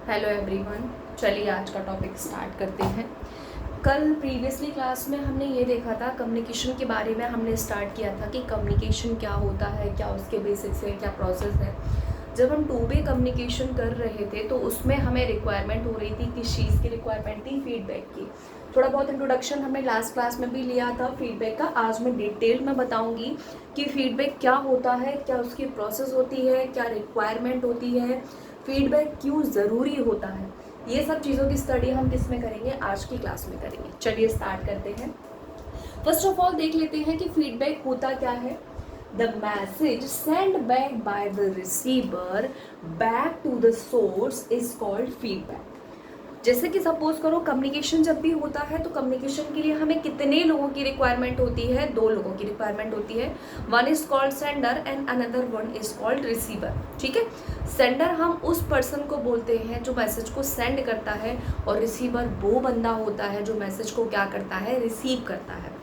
Hello everyone, चलिए आज का टॉपिक स्टार्ट करते हैं। कल प्रीवियसली क्लास में हमने ये देखा था, कम्युनिकेशन के बारे में हमने स्टार्ट किया था कि कम्युनिकेशन क्या होता है, क्या उसके बेसिक्स है, क्या प्रोसेस है। जब हम टू वे कम्युनिकेशन कर रहे थे तो उसमें हमें रिक्वायरमेंट हो रही थी, किस चीज़ की रिक्वायरमेंट थी, फीडबैक की। थोड़ा बहुत इंट्रोडक्शन हमने लास्ट क्लास में भी लिया था फीडबैक का। आज मैं डिटेल में बताऊंगी कि फीडबैक क्या होता है, क्या उसकी प्रोसेस होती है, क्या रिक्वायरमेंट होती है, फीडबैक क्यों ज़रूरी होता है। ये सब चीज़ों की स्टडी हम किस में करेंगे, आज की क्लास में करेंगे। चलिए स्टार्ट करते हैं। फर्स्ट ऑफ ऑल देख लेते हैं कि फीडबैक होता क्या है। The message send back by the receiver back to the source is called feedback. जैसे कि सपोज करो कम्युनिकेशन जब भी होता है तो कम्युनिकेशन के लिए हमें कितने लोगों की रिक्वायरमेंट होती है, दो लोगों की रिक्वायरमेंट होती है। One is called sender and another one is called receiver. ठीक है, सेंडर हम उस पर्सन को बोलते हैं जो मैसेज को सेंड करता है, और रिसीवर वो बंदा होता है जो मैसेज को क्या करता है, रिसीव करता है।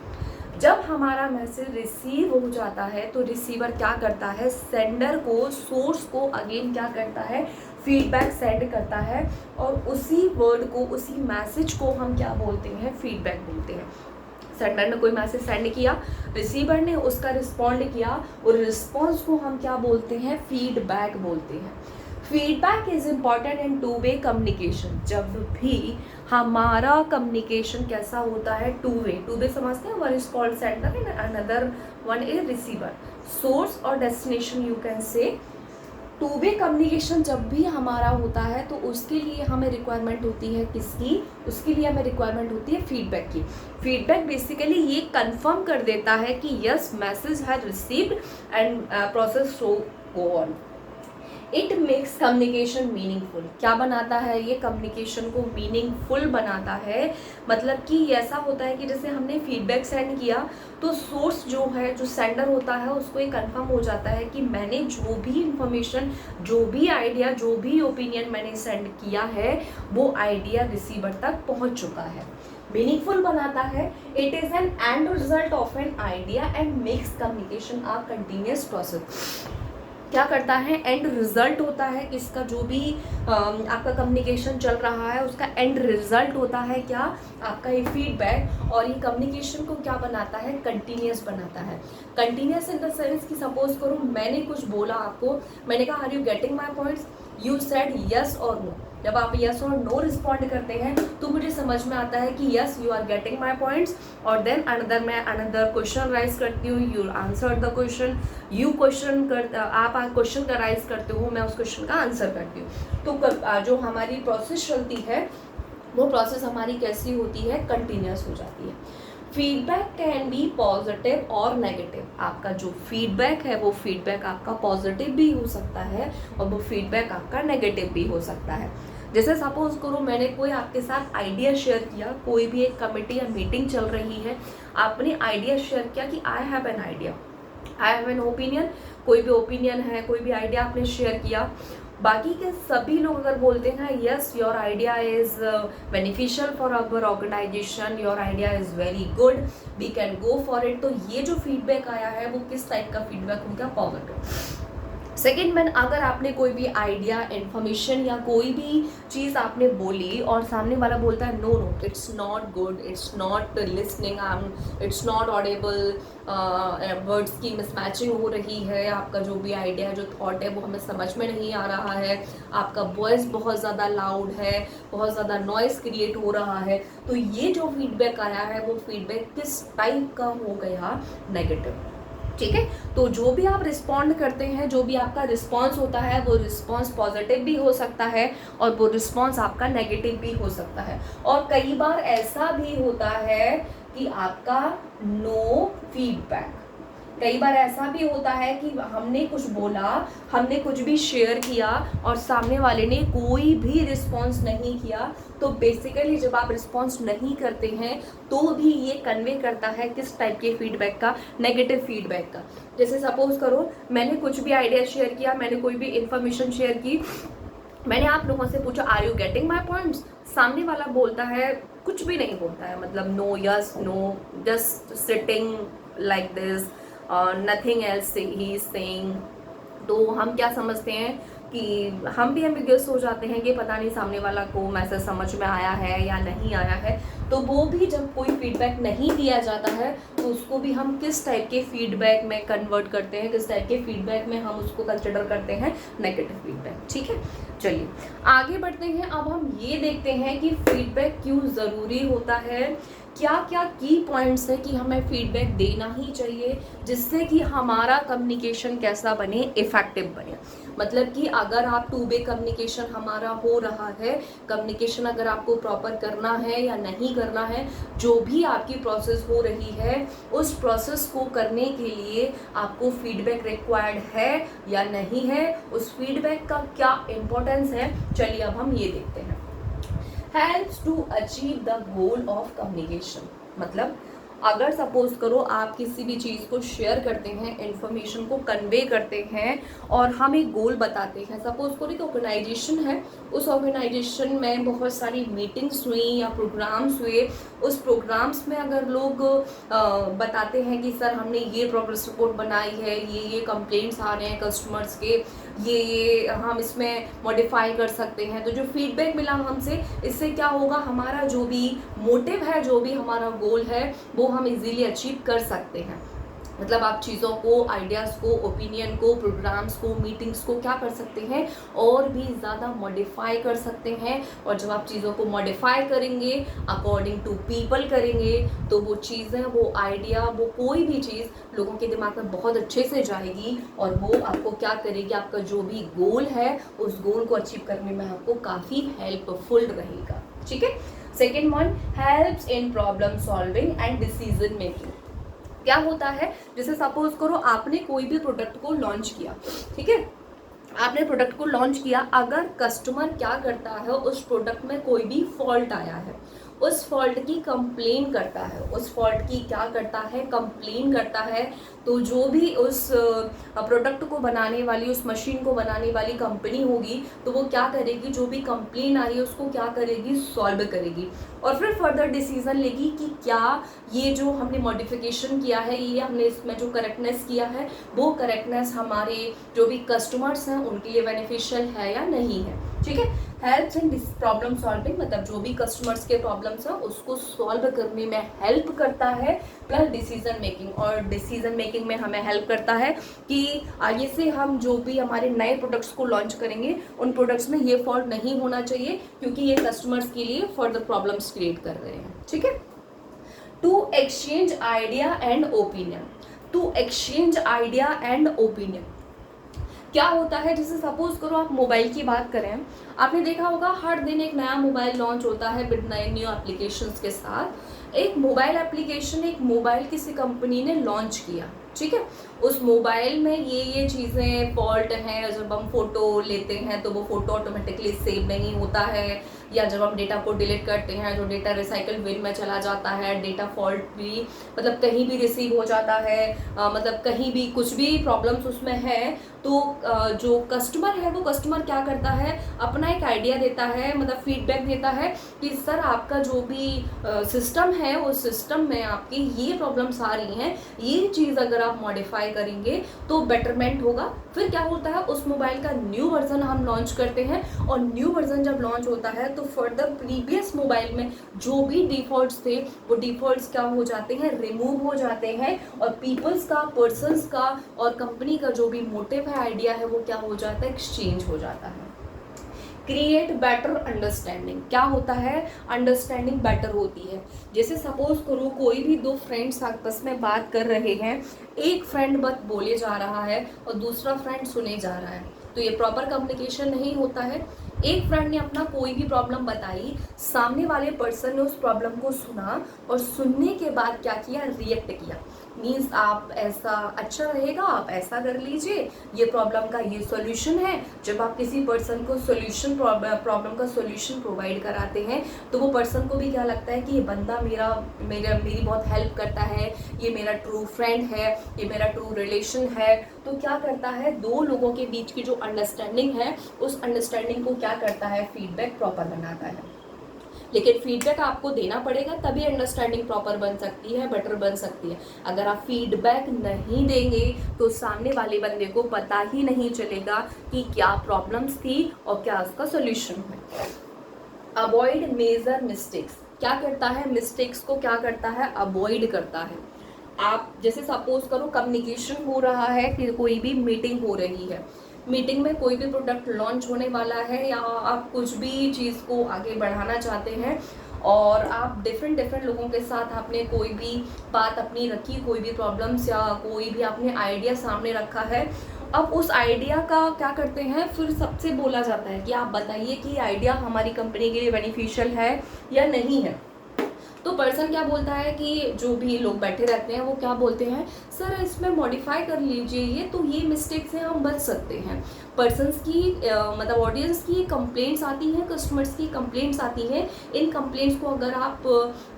जब हमारा मैसेज रिसीव हो जाता है तो रिसीवर क्या करता है, सेंडर को, सोर्स को अगेन क्या करता है, फीडबैक सेंड करता है, और उसी वर्ड को, उसी मैसेज को हम क्या बोलते हैं, फीडबैक बोलते हैं। सेंडर ने कोई मैसेज सेंड किया, रिसीवर ने उसका रिस्पॉन्ड किया, और रिस्पॉन्स को हम क्या बोलते हैं, फीडबैक बोलते हैं। Feedback is important in to way communication. जब भी हमारा कम्युनिकेशन कैसा होता है, टू वे समझते हैं। One is called sender and another one is receiver, source और destination you can say. Two way communication जब भी हमारा होता है तो उसके लिए हमें रिक्वायरमेंट होती है किसकी, उसके लिए हमें रिक्वायरमेंट होती है फीडबैक की। फीडबैक बेसिकली ये कंफर्म कर देता है कि yes message has received and process so go on. It makes communication meaningful. क्या बनाता है ये, कम्युनिकेशन को मीनिंगफुल बनाता है। मतलब कि ऐसा होता है कि जैसे हमने फीडबैक सेंड किया तो सोर्स जो है, जो सेंडर होता है, उसको ये कंफर्म हो जाता है कि मैंने जो भी इंफॉर्मेशन, जो भी आइडिया, जो भी ओपिनियन मैंने सेंड किया है वो आइडिया रिसीवर तक पहुंच चुका है। मीनिंगफुल बनाता है। It is an and result of an idea and makes communication a continuous process. क्या करता है, एंड रिजल्ट होता है किसका, जो भी आपका कम्युनिकेशन चल रहा है उसका एंड रिजल्ट होता है क्या, आपका ये फीडबैक। और ये कम्युनिकेशन को क्या बनाता है, कंटिन्यूअस बनाता है। कंटिन्यूअस इन द सेंस कि सपोज करो मैंने कुछ बोला आपको, मैंने कहा are you getting my points, you said yes और नो। जब आप यस और नो रिस्पॉन्ड करते हैं तो मुझे समझ में आता है कि yes you are getting my points, और देन अनदर मैं अनदर क्वेश्चन राइज करती हूँ, you answer the question, you question कर, आप क्वेश्चन का राइज करते हो, मैं उस क्वेश्चन का आंसर करती हूँ। तो जो हमारी प्रोसेस चलती है वो प्रोसेस हमारी कैसी होती है, कंटिन्यूअस हो जाती है। फीडबैक कैन बी पॉजिटिव और नेगेटिव। आपका जो फीडबैक है वो फीडबैक आपका पॉजिटिव भी हो सकता है और वो फीडबैक आपका नेगेटिव भी हो सकता है। जैसे सपोज करो मैंने कोई आपके साथ आइडिया शेयर किया, कोई भी एक कमेटी या मीटिंग चल रही है, आपने आइडिया शेयर किया कि I have an idea, I have an opinion, कोई भी ओपिनियन है, कोई भी आइडिया आपने शेयर किया। बाकी के सभी लोग अगर बोलते हैं yes your idea is beneficial for our organisation, your idea is very good, we can go for it, तो ये जो फीडबैक आया है वो किस टाइप का फीडबैक हो गया, पॉजिटिव। सेकेंड मैन, अगर आपने कोई भी आइडिया, इन्फॉर्मेशन या कोई भी चीज़ आपने बोली और सामने वाला बोलता है no no it's not good, it's not listening, it's not audible, words की मिसमैचिंग हो रही है, आपका जो भी आइडिया, जो थॉट है वो हमें समझ में नहीं आ रहा है, आपका वॉइस बहुत ज़्यादा लाउड है, बहुत ज़्यादा नॉइस क्रिएट हो रहा है, तो ये जो फीडबैक आया है वो फीडबैक किस टाइप का हो गया, नेगेटिव। ठीक है, तो जो भी आप रिस्पॉन्ड करते हैं, जो भी आपका रिस्पॉन्स होता है वो रिस्पॉन्स पॉजिटिव भी हो सकता है और वो रिस्पॉन्स आपका नेगेटिव भी हो सकता है। और कई बार ऐसा भी होता है कि आपका नो फीडबैक, कई बार ऐसा भी होता है कि हमने कुछ बोला, हमने कुछ भी शेयर किया और सामने वाले ने कोई भी रिस्पॉन्स नहीं किया। तो बेसिकली जब आप रिस्पॉन्स नहीं करते हैं तो भी ये कन्वे करता है किस टाइप के फीडबैक का, नेगेटिव फीडबैक का। जैसे सपोज करो मैंने कुछ भी आइडिया शेयर किया, मैंने कोई भी इंफॉर्मेशन शेयर की, मैंने आप लोगों से पूछा are you getting my points, सामने वाला बोलता है, कुछ भी नहीं बोलता है, मतलब no, yes, no, just sitting like this, nothing else he is saying. तो हम क्या समझते हैं कि हम भी एम्बिग्युअस हो जाते हैं कि पता नहीं सामने वाला को मैसेज समझ में आया है या नहीं आया है। तो वो भी जब कोई फीडबैक नहीं दिया जाता है तो उसको भी हम किस टाइप के फीडबैक में कन्वर्ट करते हैं, किस टाइप के फीडबैक में हम उसको कंसिडर करते हैं, नेगेटिव फीडबैक। ठीक है, चलिए आगे बढ़ते हैं। अब हम ये देखते हैं कि फीडबैक क्यों ज़रूरी होता है, क्या क्या की पॉइंट्स है कि हमें फीडबैक देना ही चाहिए जिससे कि हमारा कम्युनिकेशन कैसा बने, इफेक्टिव बने। मतलब कि अगर आप टू वे कम्युनिकेशन हमारा हो रहा है, कम्युनिकेशन अगर आपको प्रॉपर करना है या नहीं करना है, जो भी आपकी प्रोसेस हो रही है उस प्रोसेस को करने के लिए आपको फीडबैक रिक्वायर्ड है या नहीं है, उस फीडबैक का क्या इम्पोर्टेंस है, चलिए अब हम ये देखते हैं। Helps to achieve the goal of communication. मतलब अगर सपोज करो आप किसी भी चीज़ को शेयर करते हैं, इन्फॉर्मेशन को कन्वे करते हैं और हम एक गोल बताते हैं। सपोज करो एक ऑर्गेनाइजेशन है, उस ऑर्गेनाइजेशन में बहुत सारी मीटिंग्स हुई या प्रोग्राम्स हुए। उस प्रोग्राम्स में अगर लोग बताते हैं कि सर हमने ये प्रोग्रेस रिपोर्ट बनाई है, ये कंप्लेंट्स आ रहे हैं कस्टमर्स के, ये हम इसमें मॉडिफाई कर सकते हैं, तो जो फीडबैक मिला हमसे, इससे क्या होगा, हमारा जो भी मोटिव है, जो भी हमारा गोल है वो हम इजीली अचीव कर सकते हैं। मतलब आप चीज़ों को, आइडियाज़ को, ओपिनियन को, प्रोग्राम्स को, मीटिंग्स को क्या कर सकते हैं, और भी ज़्यादा मॉडिफाई कर सकते हैं। और जब आप चीज़ों को मॉडिफाई करेंगे, अकॉर्डिंग टू पीपल करेंगे, तो वो चीज़ें, वो आइडिया, वो कोई भी चीज़ लोगों के दिमाग में बहुत अच्छे से जाएगी और वो आपको क्या करेगी, आपका जो भी गोल है उस गोल को अचीव करने में आपको काफ़ी हेल्पफुल रहेगा। ठीक है। Second one, helps in problem solving and decision making. क्या होता है, जैसे सपोज करो आपने कोई भी प्रोडक्ट को लॉन्च किया, ठीक है, आपने प्रोडक्ट को लॉन्च किया, अगर कस्टमर क्या करता है, उस प्रोडक्ट में कोई भी फॉल्ट आया है, उस फॉल्ट की कंप्लेन करता है, उस फॉल्ट की क्या करता है, कंप्लेन करता है, तो जो भी उस प्रोडक्ट को बनाने वाली, उस मशीन को बनाने वाली कंपनी होगी, तो वो क्या करेगी, जो भी कंप्लेन आई है उसको क्या करेगी, सॉल्व करेगी और फिर फर्दर डिसीजन लेगी कि क्या ये जो हमने मॉडिफिकेशन किया है, ये हमने इसमें जो करेक्टनेस किया है, वो करेक्टनेस हमारे जो भी कस्टमर्स हैं उनके लिए बेनिफिशियल है या नहीं है। ठीक है। हेल्प्स इन प्रॉब्लम सॉल्विंग, मतलब जो भी कस्टमर्स के प्रॉब्लम्स हैं उसको सॉल्व करने में हेल्प करता है, प्लस डिसीजन मेकिंग, और डिसीजन मेकिंग में हमें हेल्प करता है कि आगे से हम जो भी हमारे नए प्रोडक्ट्स को लॉन्च करेंगे, उन प्रोडक्ट्स में ये फॉल्ट नहीं होना चाहिए क्योंकि ये कस्टमर्स के लिए फर्दर प्रॉब्लम्स क्रिएट कर रहे हैं। ठीक है। To exchange idea and opinion, to exchange idea and opinion क्या होता है, जैसे सपोज करो आप मोबाइल की बात करें, आपने देखा होगा हर दिन एक नया मोबाइल लॉन्च होता है विद नए न्यू एप्लीकेशंस के साथ। एक मोबाइल एप्लीकेशन, एक मोबाइल किसी कंपनी ने लॉन्च किया, ठीक है, उस मोबाइल में ये चीज़ें फॉल्ट हैं, जब हम फ़ोटो लेते हैं तो वो फ़ोटो ऑटोमेटिकली सेव नहीं होता है, या जब हम डेटा को डिलीट करते हैं तो डेटा रिसाइकल बिन में चला जाता है, डेटा फॉल्ट भी मतलब कहीं भी रिसीव हो जाता है, मतलब कहीं भी कुछ भी प्रॉब्लम्स उसमें है, तो जो कस्टमर है वो कस्टमर क्या करता है, अपना एक आइडिया देता है, मतलब फीडबैक देता है कि सर आपका जो भी सिस्टम है उस सिस्टम में आपकी ये प्रॉब्लम्स आ रही हैं, ये चीज़ अगर आप मॉडिफाई करेंगे तो बेटरमेंट होगा। फिर क्या होता है, उस मोबाइल का न्यू वर्जन हम लॉन्च करते हैं और न्यू वर्जन जब लॉन्च होता है तो फर्दर प्रीवियस मोबाइल में जो भी डिफॉल्ट्स थे वो डिफॉल्ट्स क्या हो जाते हैं, रिमूव हो जाते हैं, और पीपल्स का, पर्सन्स का और कंपनी का जो भी मोटिव है, आइडिया है, वो क्या हो जाता है, एक्सचेंज हो जाता है। क्रिएट बेटर अंडरस्टैंडिंग, क्या होता है, अंडरस्टैंडिंग बेटर होती है। जैसे सपोज करो कोई भी दो फ्रेंड्स आपस में बात कर रहे हैं, एक फ्रेंड बस बोले जा रहा है और दूसरा फ्रेंड सुने जा रहा है, तो ये प्रॉपर कम्युनिकेशन नहीं होता है। एक फ्रेंड ने अपना कोई भी प्रॉब्लम बताई, सामने वाले पर्सन ने उस प्रॉब्लम को सुना और सुनने के बाद क्या किया, रिएक्ट किया। मीन्स आप ऐसा अच्छा रहेगा, आप ऐसा कर लीजिए, ये प्रॉब्लम का ये सॉल्यूशन है। जब आप किसी पर्सन को सॉल्यूशन, प्रॉब्लम का सॉल्यूशन प्रोवाइड कराते हैं तो वो पर्सन को भी क्या लगता है कि ये बंदा मेरी बहुत हेल्प करता है, ये मेरा ट्रू फ्रेंड है, ये मेरा ट्रू रिलेशन है। तो क्या करता है, दो लोगों के बीच की जो अंडरस्टैंडिंग है उस अंडरस्टैंडिंग को क्या करता है, फीडबैक प्रॉपर बनाता है। लेकिन फीडबैक आपको देना पड़ेगा, तभी अंडरस्टैंडिंग प्रॉपर बन सकती है, बेटर बन सकती है। अगर आप फीडबैक नहीं देंगे तो सामने वाले बंदे को पता ही नहीं चलेगा कि क्या प्रॉब्लम्स थी और क्या उसका सोल्यूशन है। अवॉइड मेजर मिस्टेक्स क्या करता है, मिस्टेक्स को क्या करता है, अवॉइड करता है। आप जैसे सपोज करो कम्युनिकेशन हो रहा है कि कोई भी मीटिंग हो रही है, मीटिंग में कोई भी प्रोडक्ट लॉन्च होने वाला है या आप कुछ भी चीज़ को आगे बढ़ाना चाहते हैं और आप डिफरेंट लोगों के साथ आपने कोई भी बात अपनी रखी, कोई भी प्रॉब्लम्स या कोई भी आपने आइडिया सामने रखा है। अब उस आइडिया का क्या करते हैं, फिर सबसे बोला जाता है कि आप बताइए कि आइडिया हमारी कंपनी के लिए बेनिफिशियल है या नहीं है। तो पर्सन क्या बोलता है कि जो भी लोग बैठे रहते हैं वो क्या बोलते हैं, सर इसमें मॉडिफाई कर लीजिए, ये मिस्टेक से हम बच सकते हैं। पर्सन्स की मतलब ऑडियंस की कंप्लेंट्स आती हैं, कस्टमर्स की कंप्लेंट्स आती हैं, इन कंप्लेंट्स को अगर आप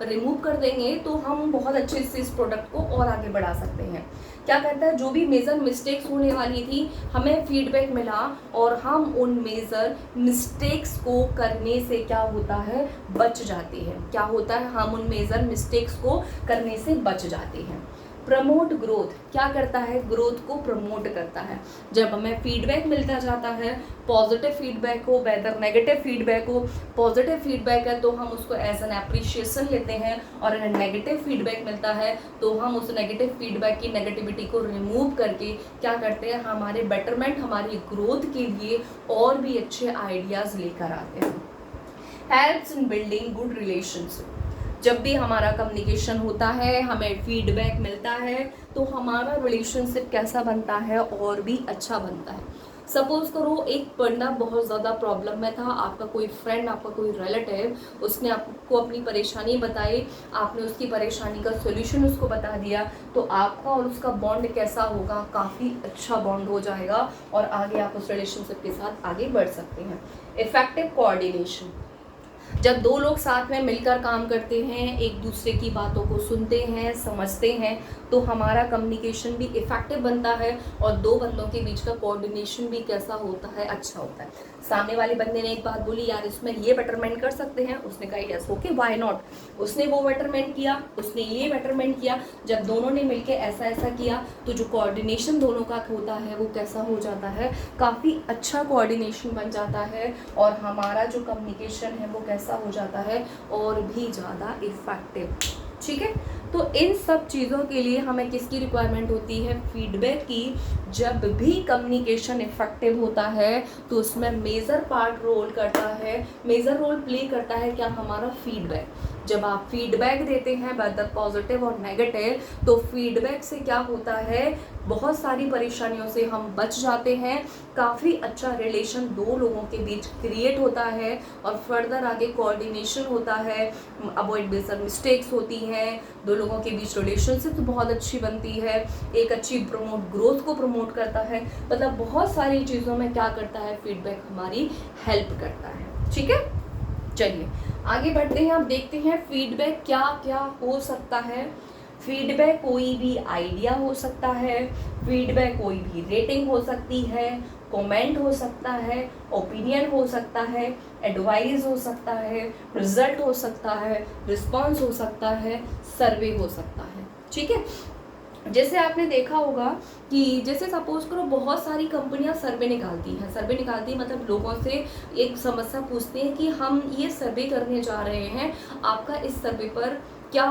रिमूव कर देंगे तो हम बहुत अच्छे से इस प्रोडक्ट को और आगे बढ़ा सकते हैं। क्या कहता है, जो भी मेजर मिस्टेक्स होने वाली थी हमें फीडबैक मिला और हम उन मेजर मिस्टेक्स को करने से क्या होता है, बच जाते हैं। क्या होता है, हम उन मेजर मिस्टेक्स को करने से बच जाते हैं। प्रमोट ग्रोथ क्या करता है, ग्रोथ को प्रमोट करता है। जब हमें फीडबैक मिलता जाता है, पॉजिटिव फीडबैक हो वेदर नेगेटिव फीडबैक हो, पॉजिटिव फीडबैक है तो हम उसको एज एन एप्रिशिएशन लेते हैं और अगर नेगेटिव फीडबैक मिलता है तो हम उस नेगेटिव फीडबैक की नेगेटिविटी को रिमूव करके क्या करते हैं, हमारे बेटरमेंट, हमारी ग्रोथ के लिए और भी अच्छे आइडियाज़ लेकर आते हैं। Helps in building good relationship. जब भी हमारा कम्युनिकेशन होता है, हमें फीडबैक मिलता है तो हमारा रिलेशनशिप कैसा बनता है, और भी अच्छा बनता है। सपोज करो एक बंदा बहुत ज़्यादा प्रॉब्लम में था, आपका कोई फ्रेंड, आपका कोई रिलेटिव, उसने आपको अपनी परेशानी बताई, आपने उसकी परेशानी का सोल्यूशन उसको बता दिया, तो आपका और उसका बॉन्ड कैसा होगा, काफ़ी अच्छा बॉन्ड हो जाएगा और आगे आप उस रिलेशनशिप के साथ आगे बढ़ सकते हैं। इफेक्टिव कोऑर्डिनेशन, जब दो लोग साथ में मिलकर काम करते हैं, एक दूसरे की बातों को सुनते हैं, समझते हैं, तो हमारा कम्युनिकेशन भी इफेक्टिव बनता है और दो बंदों के बीच का कोऑर्डिनेशन भी कैसा होता है, अच्छा होता है। सामने वाले बंदे ने एक बात बोली, यार इसमें ये बेटरमेंट कर सकते हैं, उसने कहा यस ओके व्हाई नॉट, उसने वो बेटरमेंट किया, उसने ये बेटरमेंट किया। जब दोनों ने मिलकर ऐसा ऐसा किया तो जो कोऑर्डिनेशन दोनों का होता है वो कैसा हो जाता है, काफ़ी अच्छा कोऑर्डिनेशन बन जाता है और हमारा जो कम्युनिकेशन है वो कैसा हो जाता है, और भी ज़्यादा इफेक्टिव। ठीक है, तो इन सब चीज़ों के लिए हमें किसकी रिक्वायरमेंट होती है, फीडबैक की। जब भी कम्युनिकेशन इफेक्टिव होता है तो उसमें मेजर पार्ट रोल करता है, मेजर रोल प्ले करता है क्या, हमारा फीडबैक। जब आप फीडबैक देते हैं वेदर पॉजिटिव और नेगेटिव, तो फीडबैक से क्या होता है, बहुत सारी परेशानियों से हम बच जाते हैं, काफ़ी अच्छा रिलेशन दो लोगों के बीच क्रिएट होता है और फर्दर आगे कोऑर्डिनेशन होता है, अवॉइड बेसर मिस्टेक्स होती हैं, दो लोगों के बीच रिलेशनशिप बहुत अच्छी बनती है, एक अच्छी ग्रोथ को प्रमोट करता है। मतलब बहुत सारी चीज़ों में क्या करता है, फीडबैक हमारी हेल्प करता है। ठीक है, चलिए आगे बढ़ते हैं। अब देखते हैं फीडबैक क्या क्या हो सकता है। फीडबैक कोई भी आइडिया हो सकता है, फीडबैक कोई भी रेटिंग हो सकती है, कमेंट हो सकता है, ओपिनियन हो सकता है, एडवाइस हो सकता है, रिजल्ट हो सकता है, रिस्पांस हो सकता है, सर्वे हो सकता है। ठीक है, जैसे आपने देखा होगा कि जैसे सपोज करो बहुत सारी कंपनियां सर्वे निकालती हैं, मतलब लोगों से एक समस्या पूछते हैं कि हम ये सर्वे करने जा रहे हैं, आपका इस सर्वे पर क्या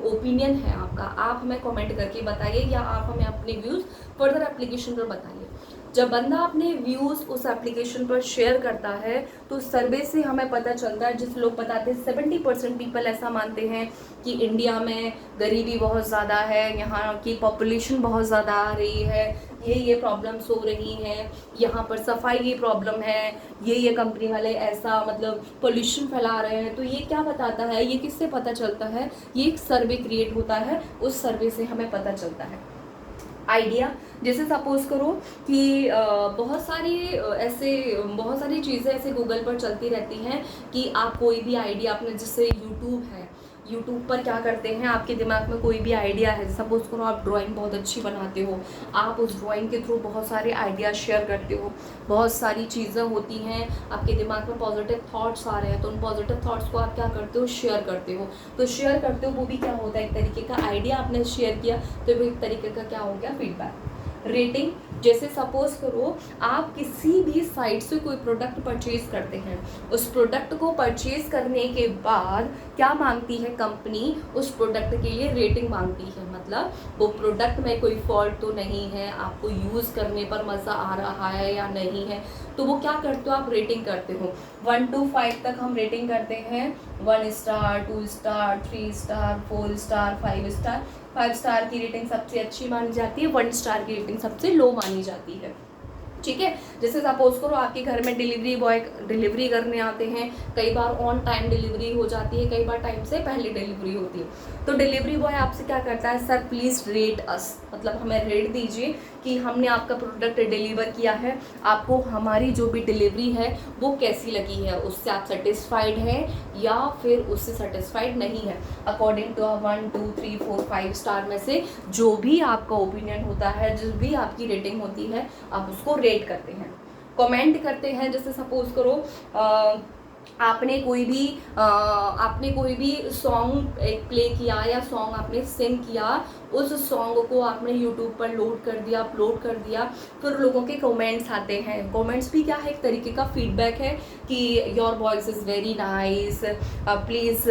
ओपिनियन है आपका, आप हमें कमेंट करके बताइए या आप हमें अपने व्यूज़ फर्दर एप्लीकेशन पर बताइए। जब बंदा अपने व्यूज़ उस एप्लीकेशन पर शेयर करता है तो सर्वे से हमें पता चलता है, जिस लोग बताते हैं 70% पीपल ऐसा मानते हैं कि इंडिया में गरीबी बहुत ज़्यादा है, यहाँ की पॉपुलेशन बहुत ज़्यादा आ रही है, ये प्रॉब्लम्स हो रही हैं, यहाँ पर सफाई की प्रॉब्लम है, ये कंपनी वाले ऐसा मतलब पोल्यूशन फैला रहे हैं। तो ये क्या बताता है, ये किससे पता चलता है, ये एक सर्वे क्रिएट होता है, उस सर्वे से हमें पता चलता है। आइडिया, जैसे सपोज करो कि बहुत सारी चीज़ें ऐसे गूगल पर चलती रहती हैं कि आप कोई भी आइडिया, अपने जैसे यूट्यूब है, यूट्यूब पर क्या करते हैं, आपके दिमाग में कोई भी आइडिया है, सपोज करो आप ड्राइंग बहुत अच्छी बनाते हो, आप उस ड्राइंग के थ्रू बहुत सारे आइडिया शेयर करते हो, बहुत सारी चीज़ें होती हैं, आपके दिमाग में पॉजिटिव थॉट्स आ रहे हैं, तो उन पॉजिटिव थॉट्स को आप क्या करते हो, शेयर करते हो। तो शेयर करते हो वो भी क्या होता है, एक तरीके का आइडिया आपने शेयर किया, तो वो एक तरीके का क्या हो गया, फीडबैक। रेटिंग, जैसे सपोज करो आप किसी भी साइट से कोई प्रोडक्ट परचेज करते हैं, उस प्रोडक्ट को परचेज करने के बाद क्या मांगती है कंपनी, उस प्रोडक्ट के लिए रेटिंग मांगती है। मतलब वो प्रोडक्ट में कोई फॉल्ट तो नहीं है, आपको यूज़ करने पर मज़ा आ रहा है या नहीं है, तो वो क्या करते हो, आप रेटिंग करते हो। 1 to 5 तक हम रेटिंग करते हैं, 1 star, 2 star, 3 star, 4 star, 5 star. 5 star की रेटिंग सबसे अच्छी मानी जाती है, 1 स्टार की रेटिंग सबसे लो मानी जाती है। ठीक है, जैसे सपोज करो आपके घर में डिलीवरी बॉय डिलीवरी करने आते हैं, कई बार ऑन टाइम डिलीवरी हो जाती है, कई बार टाइम से पहले डिलीवरी होती है, तो डिलीवरी बॉय आपसे क्या करता है, सर प्लीज़ रेट अस, मतलब हमें रेट दीजिए कि हमने आपका प्रोडक्ट डिलीवर किया है, आपको हमारी जो भी डिलीवरी है वो कैसी लगी है, उससे आप सेटिस्फाइड हैं या फिर उससे सेटिस्फाइड नहीं है। अकॉर्डिंग टू 1 2 3 4 5 स्टार में से जो भी आपका ओपिनियन होता है, जो भी आपकी रेटिंग होती है, आप उसको रेट करते हैं। कमेंट करते हैं, जैसे सपोज करो आपने कोई भी सॉन्ग एक प्ले किया या सॉन्ग आपने सिंग किया, उस सॉन्ग को आपने यूट्यूब पर लोड कर दिया, अपलोड कर दिया, फिर लोगों के कमेंट्स आते हैं। कमेंट्स भी क्या है, एक तरीके का फीडबैक है कि your voice is very nice, please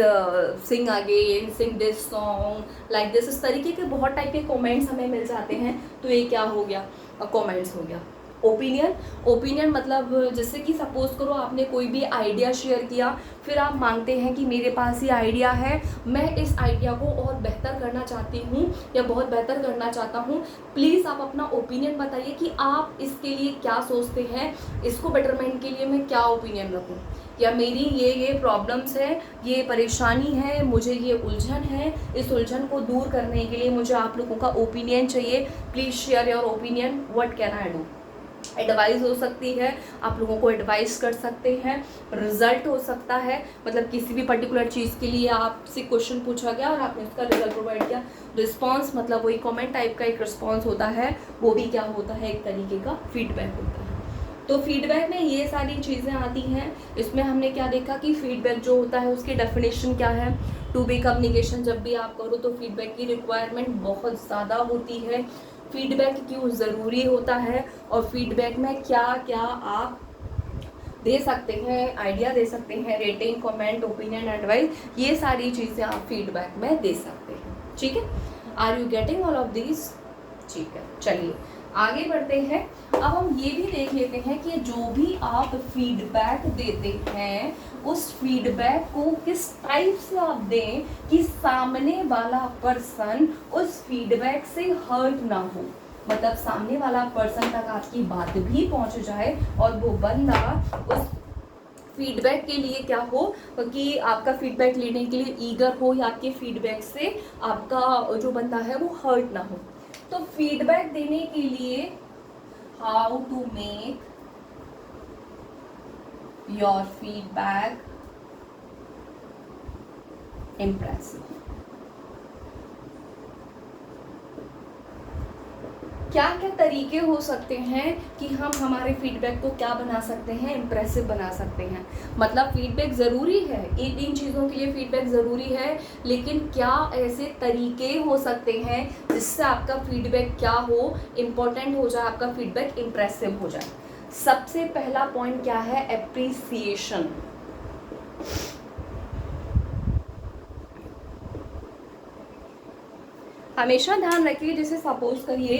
sing again, sing this song like this. इस तरीके के बहुत टाइप के कमेंट्स हमें मिल जाते हैं, तो ये क्या हो गया, कमेंट्स हो गया। ओपिनियन मतलब जैसे कि सपोज करो आपने कोई भी आइडिया शेयर किया, फिर आप मांगते हैं कि मेरे पास ये आइडिया है, मैं इस आइडिया को और बेहतर करना चाहती हूँ या बहुत बेहतर करना चाहता हूँ, प्लीज़ आप अपना ओपिनियन बताइए कि आप इसके लिए क्या सोचते हैं, इसको बेटरमेंट के लिए मैं क्या ओपिनियन रखूँ, या मेरी ये प्रॉब्लम्स है, ये परेशानी है, मुझे ये उलझन है, इस उलझन को दूर करने के लिए मुझे आप लोगों का ओपिनियन चाहिए, please share your opinion, what can I do. Advice हो सकती है, आप लोगों को एडवाइस कर सकते हैं। रिजल्ट हो सकता है, मतलब किसी भी पर्टिकुलर चीज़ के लिए आपसे क्वेश्चन पूछा गया और आपने उसका रिजल्ट प्रोवाइड किया। रिस्पांस मतलब वही कमेंट टाइप का एक रिस्पांस होता है, वो भी क्या होता है, एक तरीके का फीडबैक होता है। तो फीडबैक में ये सारी चीज़ें आती हैं। इसमें हमने क्या देखा कि फीडबैक जो होता है उसकी डेफिनेशन क्या है। टू बी कम्युनिकेशन जब भी आप करो तो फीडबैक की रिक्वायरमेंट बहुत ज़्यादा होती है। फीडबैक क्यों ज़रूरी होता है और फीडबैक में क्या क्या आप दे सकते हैं, आइडिया दे सकते हैं, रेटिंग, कमेंट, ओपिनियन, एडवाइस, ये सारी चीज़ें आप फीडबैक में दे सकते हैं। ठीक है, are you getting all of this? ठीक है, चलिए आगे बढ़ते हैं। अब हम ये भी देख लेते हैं कि जो भी आप फीडबैक देते हैं उस फीडबैक को किस टाइप से आप दें कि सामने वाला पर्सन उस फीडबैक से हर्ट ना हो, मतलब सामने वाला पर्सन तक आपकी बात भी पहुंच जाए और वो बंदा उस फीडबैक के लिए क्या हो कि आपका फीडबैक लेने के लिए ईगर हो या आपके फीडबैक से आपका जो बंदा है वो हर्ट ना हो। तो फीडबैक देने के लिए how to make your feedback impressive. क्या क्या तरीके हो सकते हैं कि हम हमारे फीडबैक को क्या बना सकते हैं, इम्प्रेसिव बना सकते हैं। मतलब फीडबैक ज़रूरी है, इन चीज़ों के लिए फीडबैक ज़रूरी है, लेकिन क्या ऐसे तरीके हो सकते हैं जिससे आपका फीडबैक क्या हो, इम्पोर्टेंट हो जाए, आपका फीडबैक इम्प्रेसिव हो जाए। सबसे पहला पॉइंट क्या है, एप्रिसिएशन। हमेशा ध्यान रखिए, जैसे सपोज करिए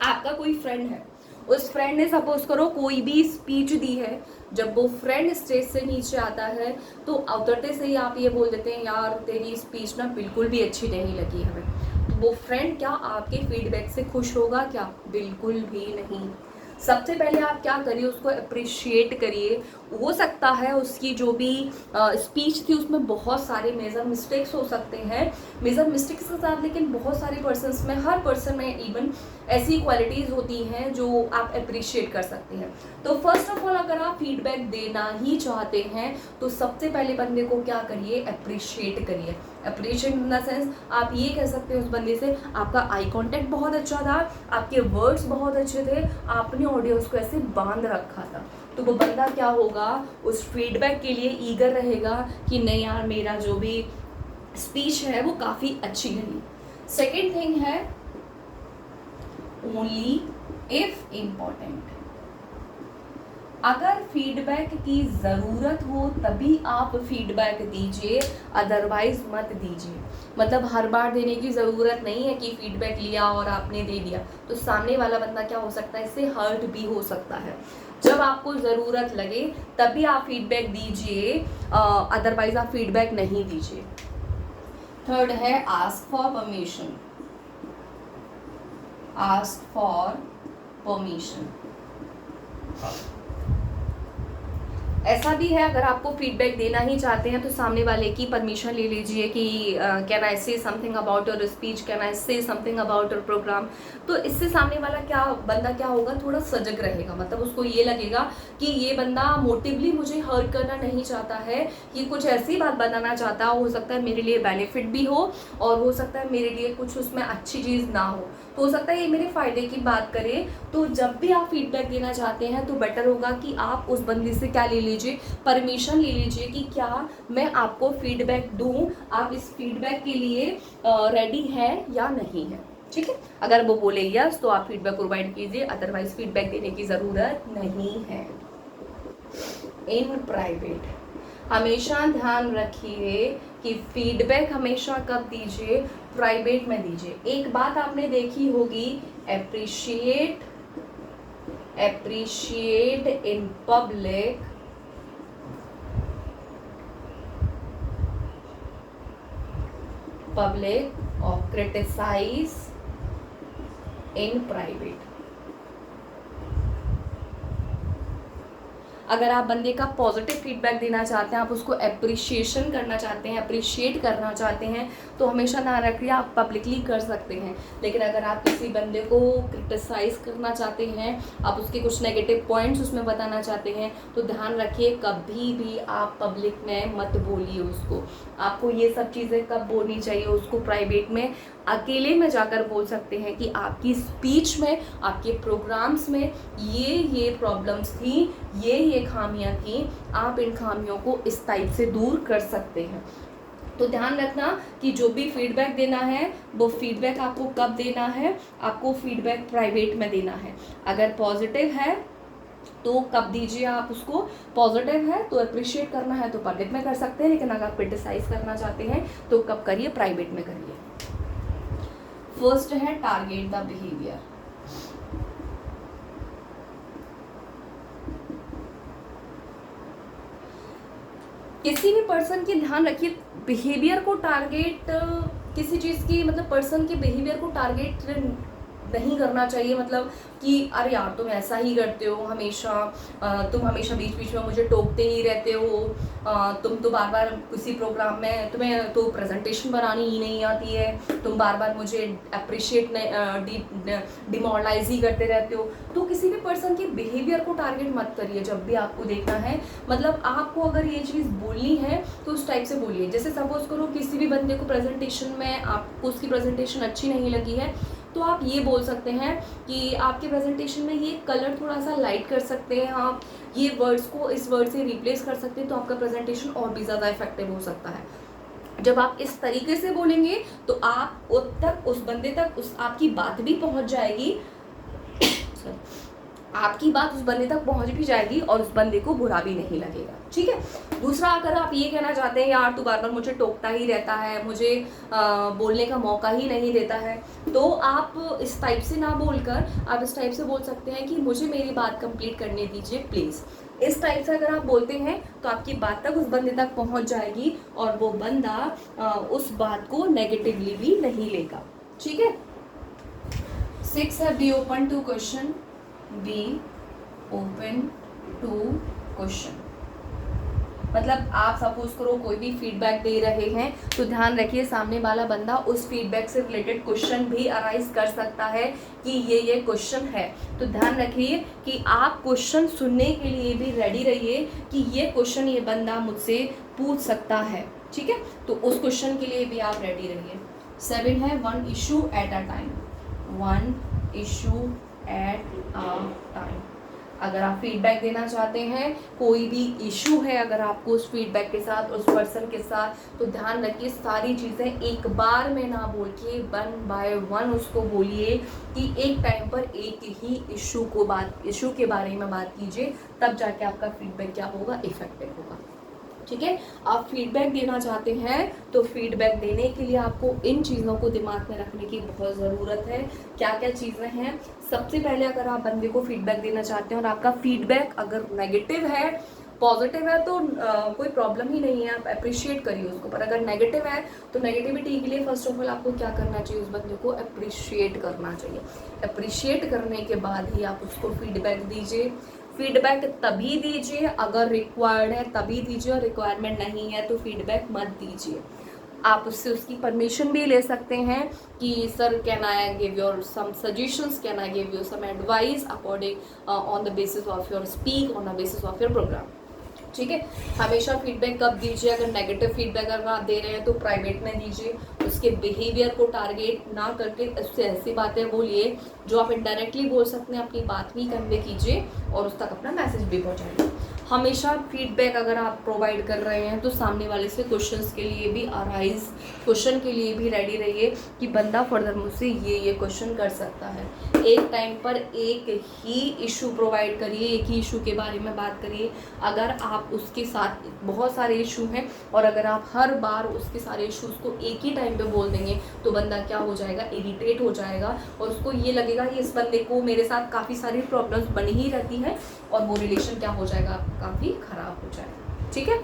आपका कोई फ्रेंड है, उस फ्रेंड ने सपोज करो कोई भी स्पीच दी है, जब वो फ्रेंड स्टेज से नीचे आता है तो उतरते से ही आप ये बोल देते हैं यार तेरी स्पीच ना बिल्कुल भी अच्छी नहीं लगी हमें, तो वो फ्रेंड क्या आपके फीडबैक से खुश होगा क्या? बिल्कुल भी नहीं। सबसे पहले आप क्या करिए, उसको अप्रिशिएट करिए। हो सकता है उसकी जो भी स्पीच थी उसमें बहुत सारे मेजर मिस्टेक्स हो सकते हैं, मेजर मिस्टेक्स के साथ लेकिन बहुत सारे पर्सन्स में, हर पर्सन में इवन ऐसी क्वालिटीज़ होती हैं जो आप अप्रिशिएट कर सकते हैं। तो फर्स्ट ऑफ ऑल अगर आप फीडबैक देना ही चाहते हैं तो सबसे पहले बंदे को क्या करिए, अप्रिशिएट करिए। अप्रिशिएट इन द सेंस आप ये कह सकते हैं उस बंदे से, आपका आई कांटेक्ट बहुत अच्छा था, आपके वर्ड्स बहुत अच्छे थे, आपने ऑडियंस को ऐसे बांध रखा था। तो वो बंदा क्या होगा, उस फीडबैक के लिए ईगर रहेगा कि नहीं यार मेरा जो भी स्पीच है वो काफ़ी अच्छी रही। सेकेंड थिंग है ओनली इफ इम्पॉर्टेंट। अगर फीडबैक की ज़रूरत हो तभी आप फीडबैक दीजिए, अदरवाइज मत दीजिए। मतलब हर बार देने की ज़रूरत नहीं है कि फीडबैक लिया और आपने दे दिया तो सामने वाला बंदा क्या हो सकता है, इससे हर्ट भी हो सकता है। जब आपको ज़रूरत लगे तभी आप फीडबैक दीजिए, अदरवाइज आप फीडबैक नहीं दीजिए। थर्ड है ask for permission. Ask for permission. ऐसा भी है, अगर आपको फीडबैक देना ही चाहते हैं तो सामने वाले की परमिशन ले लीजिए कि कैन आई से something about your speech, can I से समथिंग अबाउट योर प्रोग्राम। तो इससे सामने वाला बंदा क्या होगा, थोड़ा सजग रहेगा। मतलब उसको ये लगेगा कि ये बंदा मोटिवली मुझे हर्ट करना नहीं चाहता है, ये कुछ ऐसी बात बताना चाहता हो सकता है मेरे लिए बेनिफिट भी हो और हो सकता है मेरे लिए कुछ उसमें अच्छी चीज़ ना हो सकता है ये मेरे फ़ायदे की बात करे। तो जब भी आप फीडबैक देना चाहते हैं तो बेटर होगा कि आप उस बंदे से क्या ले लीजिए, परमिशन ले लीजिए कि क्या मैं आपको फीडबैक दूं, आप इस फीडबैक के लिए रेडी है या नहीं है। ठीक है, अगर वो बोले यस तो आप फीडबैक प्रोवाइड कीजिए, अदरवाइज फीडबैक देने की ज़रूरत नहीं है। इन प्राइवेट हमेशा ध्यान रखिए कि फीडबैक हमेशा कब दीजिए, प्राइवेट में दीजिए। एक बात आपने देखी होगी, एप्रिशिएट इन पब्लिक, और क्रिटिसाइज इन प्राइवेट। अगर आप बंदे का पॉजिटिव फीडबैक देना चाहते हैं, आप उसको अप्रिशिएशन करना चाहते हैं, अप्रिशिएट करना चाहते हैं तो हमेशा ध्यान रखिए आप पब्लिकली कर सकते हैं। लेकिन अगर आप किसी बंदे को क्रिटिसाइज़ करना चाहते हैं, आप उसके कुछ नेगेटिव पॉइंट्स उसमें बताना चाहते हैं तो ध्यान रखिए कभी भी आप पब्लिक में मत बोलिए उसको। आपको ये सब चीज़ें कब बोलनी चाहिए उसको, प्राइवेट में अकेले में जाकर बोल सकते हैं कि आपकी स्पीच में, आपके प्रोग्राम्स में ये प्रॉब्लम्स थी, ये खामियां थी, आप इन खामियों को इस टाइप से दूर कर सकते हैं। तो ध्यान रखना कि जो भी फीडबैक देना है वो फीडबैक आपको कब देना है, आपको फीडबैक प्राइवेट में देना है। अगर पॉजिटिव है तो कब दीजिए आप उसको, पॉजिटिव है तो अप्रिशिएट करना है तो पब्लिक में कर सकते हैं, लेकिन अगर आप क्रिटिसाइज करना चाहते हैं तो कब करिए, प्राइवेट में करिए। फर्स्ट है टारगेट द बिहेवियर। किसी भी पर्सन की ध्यान रखिए, बिहेवियर को टारगेट, किसी चीज़ की मतलब पर्सन के बिहेवियर को टारगेट नहीं करना चाहिए। मतलब कि अरे यार तुम ऐसा ही करते हो हमेशा, तुम हमेशा बीच बीच में मुझे टोकते ही रहते हो, तुम तो बार बार किसी प्रोग्राम में, तुम्हें तो प्रेजेंटेशन बनानी ही नहीं आती है, तुम बार बार मुझे अप्रिशिएट डिमोरलाइज ही करते रहते हो। तो किसी भी पर्सन के बिहेवियर को टारगेट मत करिए जब भी आपको देखना है। मतलब आपको अगर ये चीज़ बोलनी है तो उस टाइप से बोलिए। जैसे सपोज करो किसी भी बंदे को प्रेजेंटेशन में, आपको उसकी प्रेजेंटेशन अच्छी नहीं लगी है तो आप ये बोल सकते हैं कि आपके प्रेजेंटेशन में ये कलर थोड़ा सा लाइट कर सकते हैं, आप ये वर्ड्स को इस वर्ड से रिप्लेस कर सकते हैं तो आपका प्रेजेंटेशन और भी ज़्यादा इफेक्टिव हो सकता है। जब आप इस तरीके से बोलेंगे तो आप उस बंदे तक आपकी बात भी पहुंच जाएगी, आपकी बात उस बंदे तक पहुंच भी जाएगी और उस बंदे को बुरा भी नहीं लगेगा। ठीक है। दूसरा, अगर आप ये कहना चाहते हैं यार तू बार बार मुझे टोकता ही रहता है, मुझे बोलने का मौका ही नहीं देता है, तो आप इस टाइप से ना बोलकर आप इस टाइप से बोल सकते हैं कि मुझे मेरी बात कंप्लीट करने दीजिए प्लीज़। इस टाइप से अगर आप बोलते हैं तो आपकी बात तक उस बंदे तक पहुंच जाएगी और वो बंदा उस बात को नेगेटिवली भी नहीं लेगा। ठीक है। 6 है, be open to question. Be open to question. मतलब आप सपोज करो कोई भी फीडबैक दे रहे हैं तो ध्यान रखिए सामने वाला बंदा उस फीडबैक से रिलेटेड क्वेश्चन भी अराइज कर सकता है कि ये क्वेश्चन है। तो ध्यान रखिए कि आप क्वेश्चन सुनने के लिए भी रेडी रहिए कि ये क्वेश्चन ये बंदा मुझसे पूछ सकता है, ठीक है। तो उस क्वेश्चन के लिए भी आप रेडी रहिए। 7 है one issue at a time. One issue at a time. अगर आप फीडबैक देना चाहते हैं, कोई भी इशू है अगर आपको उस फीडबैक के साथ, उस पर्सन के साथ, तो ध्यान रखिए सारी चीज़ें एक बार में ना बोल के 1 बाय 1 उसको बोलिए कि एक टाइम पर एक ही इशू के बारे में बात कीजिए, तब जाके आपका फीडबैक क्या होगा, इफेक्टिव होगा, ठीक है। आप फीडबैक देना चाहते हैं तो फीडबैक देने के लिए आपको इन चीज़ों को दिमाग में रखने की बहुत ज़रूरत है। क्या क्या चीज़ें हैं? सबसे पहले अगर आप बंदे को फीडबैक देना चाहते हैं और आपका फीडबैक अगर नेगेटिव है, पॉजिटिव है तो कोई प्रॉब्लम ही नहीं है, आप अप्रिशिएट करिए उसको। पर अगर नेगेटिव है तो नेगेटिविटी के लिए फर्स्ट ऑफ ऑल आपको क्या करना चाहिए, उस बंदे को अप्रिशिएट करना चाहिए। अप्रिशिएट करने के बाद ही आप उसको फीडबैक दीजिए। फीडबैक तभी दीजिए अगर रिक्वायर्ड है तभी दीजिए, और रिक्वायरमेंट नहीं है तो फीडबैक मत दीजिए। आप उससे उसकी परमिशन भी ले सकते हैं कि sir can I give your some suggestions, can I give you some advice according on the basis of your speak, on the basis of your programme, ठीक है। हमेशा फीडबैक कब दीजिए, अगर नेगेटिव फीडबैक अगर आप दे रहे हैं तो प्राइवेट में दीजिए। उसके बिहेवियर को टारगेट ना करके उससे ऐसी बातें बोलिए जो आप इनडायरेक्टली बोल सकते हैं, अपनी बात भी कन्वे कीजिए और उस तक अपना मैसेज भी पहुंचाइए। हमेशा फीडबैक अगर आप प्रोवाइड कर रहे हैं तो सामने वाले से क्वेश्चंस के लिए भी अराइज, क्वेश्चन के लिए भी रेडी रहिए कि बंदा फर्दर मुझसे ये क्वेश्चन कर सकता है। एक टाइम पर एक ही इशू प्रोवाइड करिए, एक ही इशू के बारे में बात करिए। अगर आप उसके साथ बहुत सारे इशू हैं और अगर आप हर बार उसके सारे इशूज़ को एक ही टाइम पे बोल देंगे तो बंदा क्या हो जाएगा, इरिटेट हो जाएगा और उसको ये लगेगा कि इस बंदे को मेरे साथ काफ़ी सारी प्रॉब्लम्स बनी ही रहती हैं और वो रिलेशन क्या हो जाएगा, काफ़ी ख़राब हो जाएगा, ठीक है।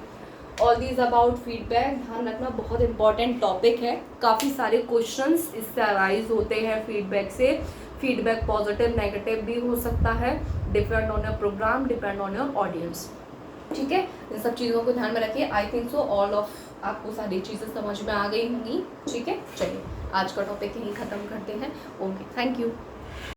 ऑल दीज अबाउट फीडबैक, ध्यान रखना बहुत इंपॉर्टेंट टॉपिक है। काफ़ी सारे क्वेश्चंस इससे अराइज होते हैं फीडबैक से। फीडबैक पॉजिटिव नेगेटिव भी हो सकता है, depend on your programme, depend on your audience, ठीक है। इन सब चीज़ों को ध्यान में रखिए। I think so all of आपको सारी चीज़ें समझ में आ गई होंगी, ठीक है। चलिए आज का टॉपिक यहीं ख़त्म करते हैं। Okay, thank you.